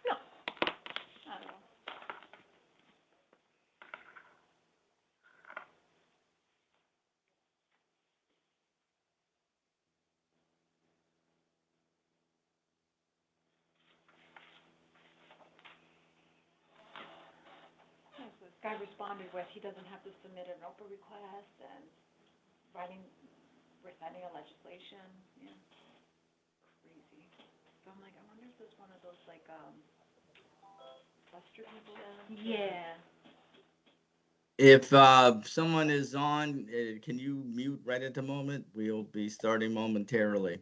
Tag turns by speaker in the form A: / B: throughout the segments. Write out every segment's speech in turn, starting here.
A: No, not at all. Yeah, so this guy responded with, he doesn't have to submit an Oprah request and reciting a legislation, yeah, crazy. So I'm like, I wonder if this one of those like, Buster people? Yeah.
B: If someone is on, can you mute right at the moment? We'll be starting momentarily.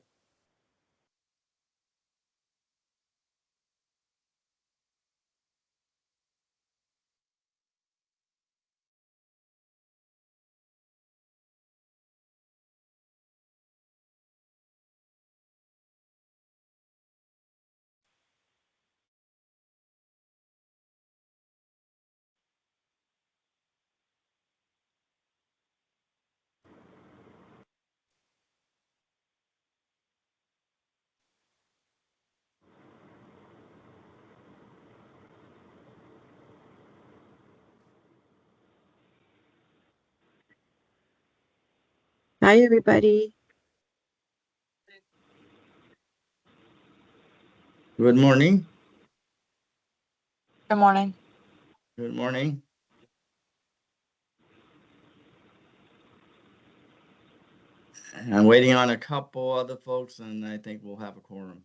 C: Hi, everybody.
B: Good morning.
D: Good morning.
B: Good morning. I'm waiting on a couple other folks, and I think we'll have a quorum.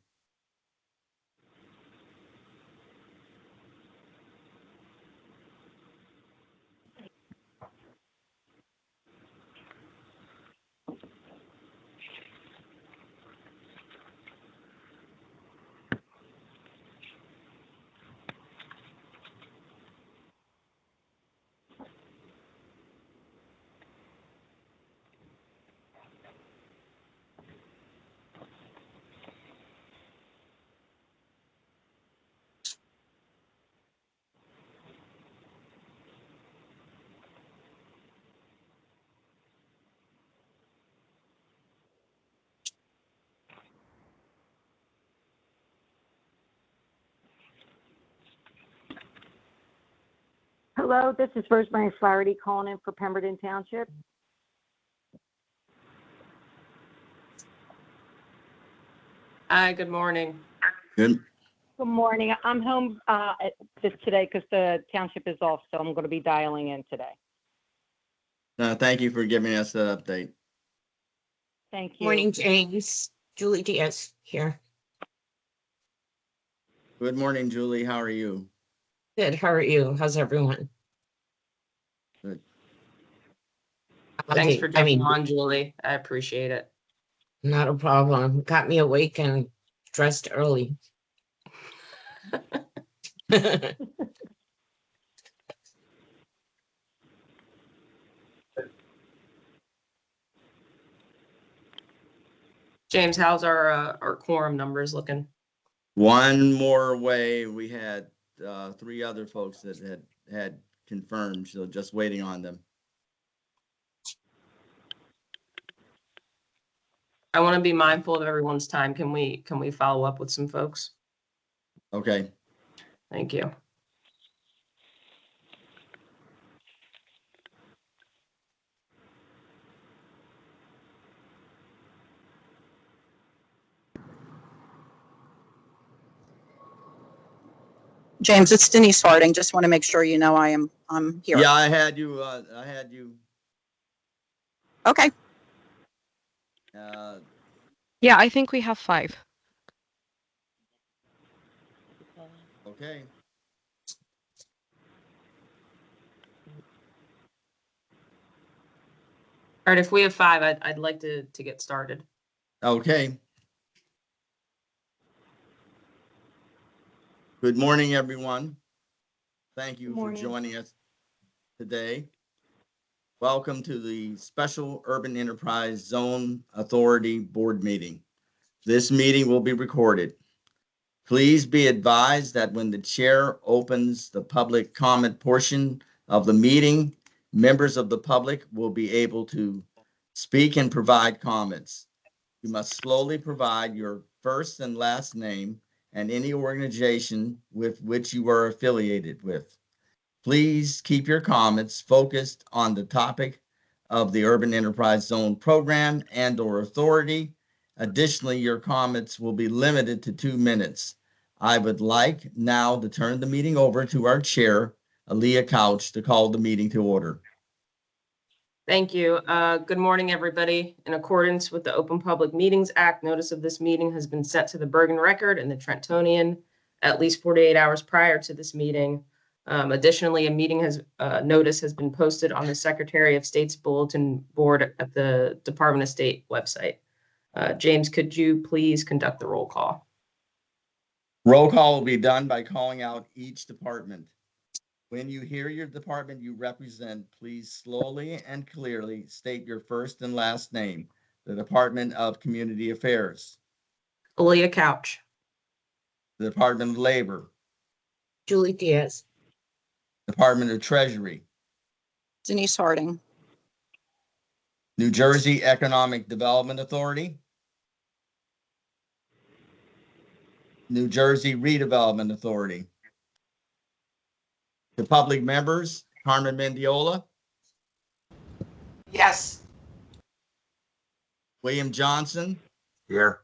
E: Hello, this is Rosemary Flaherty calling in for Pemberton Township.
D: Hi, good morning.
B: Good.
E: Good morning. I'm home just today because the township is off, so I'm going to be dialing in today.
B: Thank you for giving us that update.
E: Thank you.
F: Morning, James. Julie Diaz here.
B: Good morning, Julie. How are you?
F: Good. How are you? How's everyone?
B: Good.
D: Thanks
F: Okay,
D: for jumping on, Julie. I appreciate it.
F: Not a problem. Got me awake and dressed early.
D: James, how's our quorum numbers looking?
B: One more way, we had 3 other folks that had confirmed, so just waiting on them.
D: I want to be mindful of everyone's time. Can we follow up with some folks?
B: Okay.
D: Thank you.
G: James, it's Denise Harding. Just want to make sure you know I'm here.
B: Yeah, I had you.
G: Okay.
H: Yeah, I think we have 5.
B: Okay.
D: All right, if we have 5, I'd like to get started.
B: Okay. Good morning, everyone. Thank you for joining us today. Welcome to the Special Urban Enterprise Zone Authority Board meeting. This meeting will be recorded. Please be advised that when the chair opens the public comment portion of the meeting, members of the public will be able to speak and provide comments. You must slowly provide your first and last name and any organization with which you are affiliated with. Please keep your comments focused on the topic of the Urban Enterprise Zone program and/or authority. Additionally, your comments will be limited to 2 minutes. I would like now to turn the meeting over to our chair, Aaliyah Couch, to call the meeting to order.
D: Thank you. Good morning, everybody. In accordance with the Open Public Meetings Act, notice of this meeting has been sent to the Bergen Record and the Trentonian at least 48 hours prior to this meeting. Additionally, a meeting notice has been posted on the Secretary of State's bulletin board at the Department of State website. James, could you please conduct the roll call?
B: Roll call will be done by calling out each department. When you hear your department you represent, please slowly and clearly state your first and last name. The Department of Community Affairs,
D: Aaliyah Couch.
B: the Department of Labor,
F: Julie Diaz.
B: Department of Treasury,
G: Denise Harding.
B: New Jersey Economic Development Authority, New Jersey Redevelopment Authority. The public members, Carmen Mendiola,
F: Yes.
B: William Johnson,
C: Here.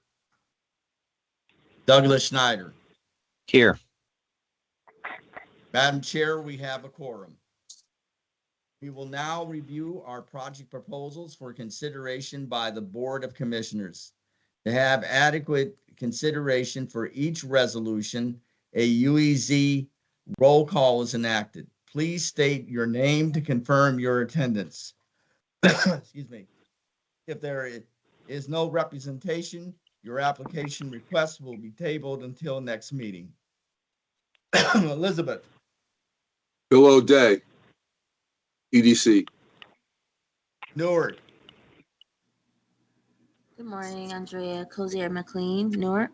B: Douglas Schneider.
C: Here.
B: Madam Chair, we have a quorum. We will now review our project proposals for consideration by the Board of Commissioners. To have adequate consideration for each resolution, a UEZ roll call is enacted. Please state your name to confirm your attendance. Excuse me. If there is no representation, your application request will be tabled until next meeting. Elizabeth.
I: Bill O'Day, EDC.
B: Newark.
J: Good morning, Andrea Cozier McLean, Newark.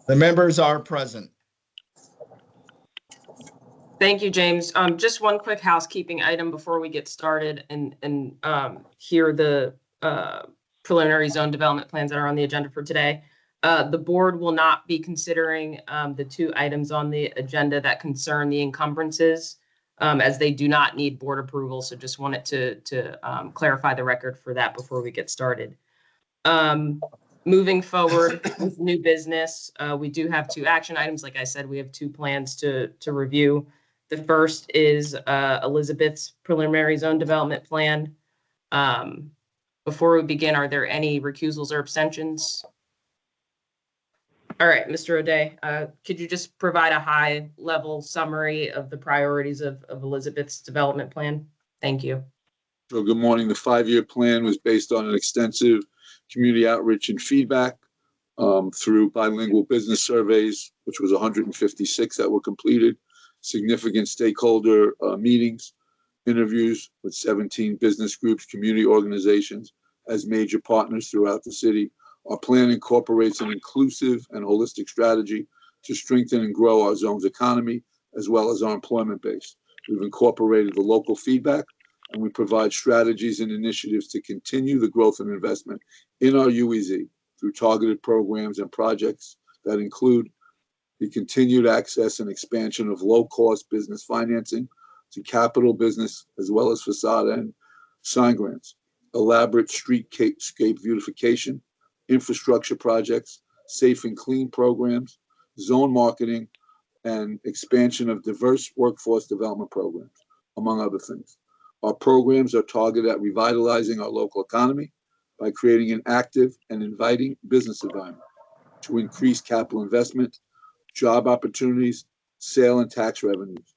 B: The members are present.
D: Thank you, James. Just one quick housekeeping item before we get started and hear the preliminary zone development plans that are on the agenda for today. The board will not be considering the 2 items on the agenda that concern the encumbrances, as they do not need board approval. So just wanted to clarify the record for that before we get started. Moving forward with new business, we do have 2 action items. Like I said, we have 2 plans to review. The first is Elizabeth's preliminary zone development plan. Before we begin, are there any recusals or abstentions? All right, Mr. O'Day, could you just provide a high-level summary of the priorities of Elizabeth's development plan? Thank you.
I: So good morning. The 5-year plan was based on an extensive community outreach and feedback through bilingual business surveys, which was 156 that were completed, significant stakeholder meetings, interviews with 17 business groups, community organizations as major partners throughout the city. Our plan incorporates an inclusive and holistic strategy to strengthen and grow our zone's economy, as well as our employment base. We've incorporated the local feedback, and we provide strategies and initiatives to continue the growth and investment in our UEZ through targeted programs and projects that include the continued access and expansion of low-cost business financing to capital business, as well as facade and sign grants, elaborate streetscape beautification, infrastructure projects, safe and clean programs, zone marketing, and expansion of diverse workforce development programs, among other things. Our programs are targeted at revitalizing our local economy by creating an active and inviting business environment to increase capital investment, job opportunities, sale and tax revenues.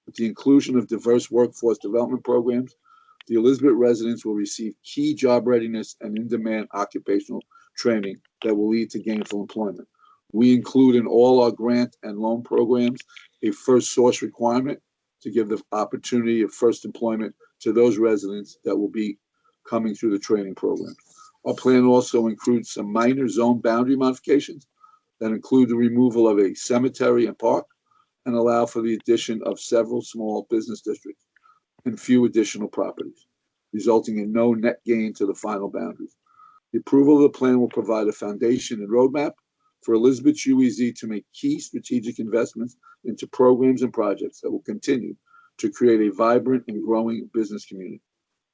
I: With the inclusion of diverse workforce development programs, the Elizabeth residents will receive key job readiness and in-demand occupational training that will lead to gainful employment. We include in all our grant and loan programs a first source requirement to give the opportunity of first employment to those residents that will be coming through the training program. Our plan also includes some minor zone boundary modifications that include the removal of a cemetery and park and allow for the addition of several small business districts and few additional properties, resulting in no net gain to the final boundaries. The approval of the plan will provide a foundation and roadmap for Elizabeth's UEZ to make key strategic investments into programs and projects that will continue to create a vibrant and growing business community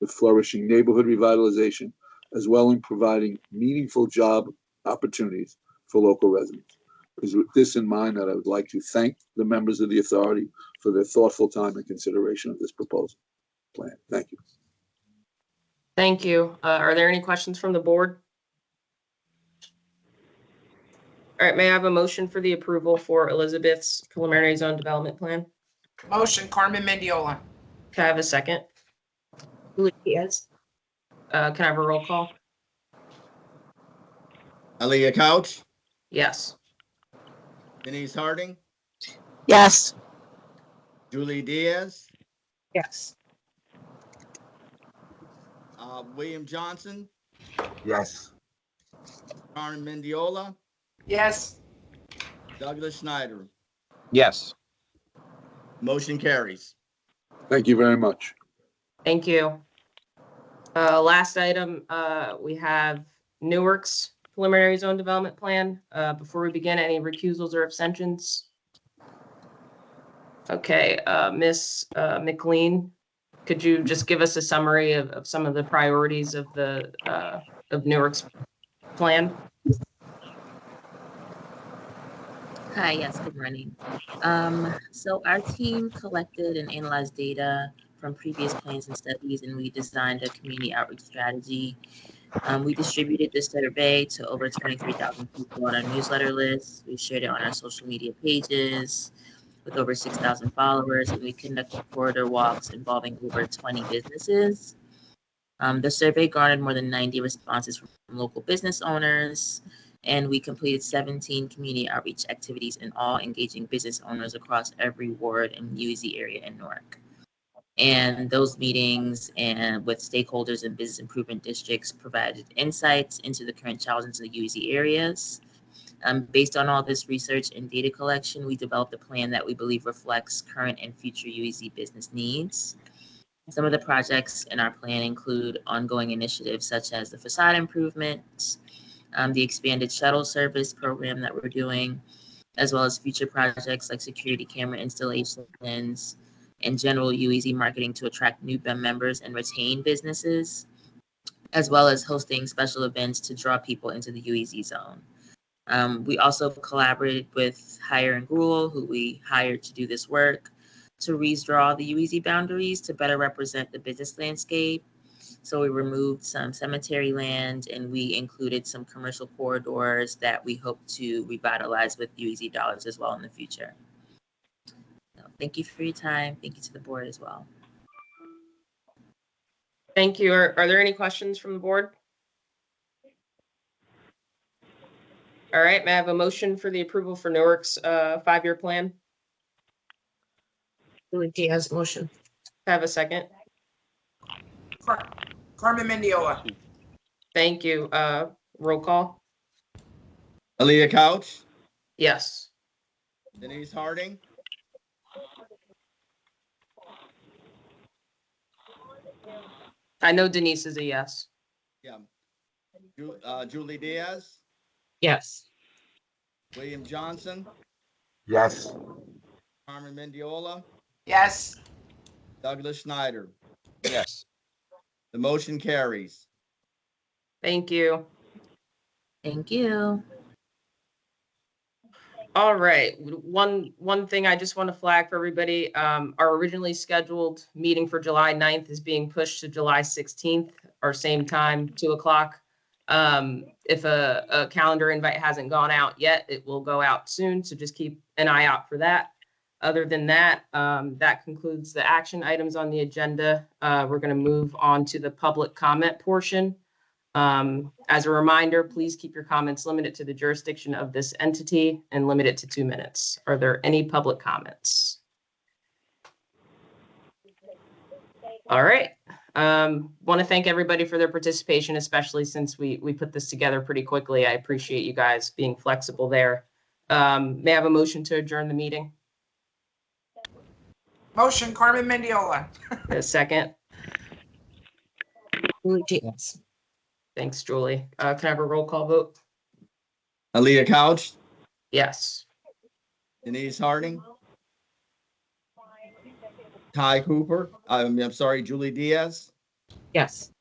I: with flourishing neighborhood revitalization, as well in providing meaningful job opportunities for local residents. It is with this in mind that I would like to thank the members of the authority for their thoughtful time and consideration of this proposal plan. Thank you.
D: Thank you. Are there any questions from the board? All right, may I have a motion for the approval for Elizabeth's preliminary zone development plan?
C: Motion, Carmen Mendiola.
D: Can I have a second?
F: Julie Diaz.
D: Can I have a roll call?
B: Leah Couch,
D: Yes.
B: Denise Harding,
G: Yes.
B: Julie Diaz,
F: Yes.
B: William Johnson,
K: Yes.
B: Carmen Mendiola,
C: Yes.
B: Douglas Schneider.
K: Yes.
B: Motion carries.
I: Thank you very much.
D: Thank you. Last item, we have Newark's preliminary zone development plan. Before we begin, any recusals or abstentions? Okay, Ms. McLean, could you just give us a summary of some of the priorities of the of Newark's plan?
J: Hi, yes, good morning. So our team collected and analyzed data from previous plans and studies, and we designed a community outreach strategy. We distributed this survey to over 23,000 people on our newsletter list. We shared it on our social media pages with over 6,000 followers, and we conducted corridor walks involving over 20 businesses. The survey garnered more than 90 responses from local business owners, and we completed 17 community outreach activities in all, engaging business owners across every ward and UEZ area in Newark. And those meetings and with stakeholders and business improvement districts provided insights into the current challenges of the UEZ areas. Based on all this research and data collection, we developed a plan that we believe reflects current and future UEZ business needs. Some of the projects in our plan include ongoing initiatives such as the facade improvements, the expanded shuttle service program that we're doing, as well as future projects like security camera installations and general UEZ marketing to attract new members and retain businesses, as well as hosting special events to draw people into the UEZ zone. We also collaborated with Hire and Gruel, who we hired to do this work, to redraw the UEZ boundaries to better represent the business landscape. So we removed some cemetery land and we included some commercial corridors that we hope to revitalize with UEZ dollars as well in the future. So thank you for your time. Thank you to the board as well.
D: Thank you. Are there any questions from the board? All right, may I have a motion for the approval for Newark's 5-year plan?
F: Julie Diaz, motion.
D: Can I have a second?
C: Carmen Mendiola.
D: Thank you. Roll call?
B: Leah Couch,
D: Yes.
B: Denise Harding,
D: I know Denise is a yes.
B: yeah. Julie Diaz,
F: Yes.
B: William Johnson,
K: Yes.
B: Carmen Mendiola,
C: Yes.
B: Douglas Schneider.
K: Yes.
B: The motion carries.
D: Thank you.
J: Thank you.
D: All right, one thing I just want to flag for everybody, our originally scheduled meeting for July 9th is being pushed to July 16th, our same time, 2 o'clock. If a calendar invite hasn't gone out yet, it will go out soon, so just keep an eye out for that. Other than that, that concludes the action items on the agenda. We're going to move on to the public comment portion. As a reminder, please keep your comments limited to the jurisdiction of this entity and limit it to 2 minutes. Are there any public comments? All right. Want to thank everybody for their participation, especially since we put this together pretty quickly. I appreciate you guys being flexible there. May I have a motion to adjourn the meeting?
C: Motion, Carmen Mendiola.
D: A second.
F: Julie Diaz.
D: Thanks, Julie. Can I have a roll call vote?
B: Aaliyah Couch,
D: Yes.
B: Denise Harding, Ty Cooper, I'm sorry, Julie Diaz,
F: Yes.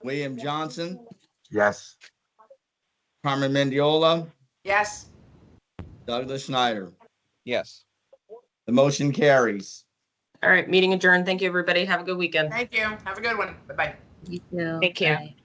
B: William Johnson,
K: Yes.
B: Carmen Mendiola,
C: Yes.
B: Douglas Schneider.
K: Yes.
B: The motion carries.
D: All right, meeting adjourned. Thank you, everybody. Have a good weekend.
C: Thank you. Have a good one. Bye-bye.
J: You too.
F: Take care.
J: Bye.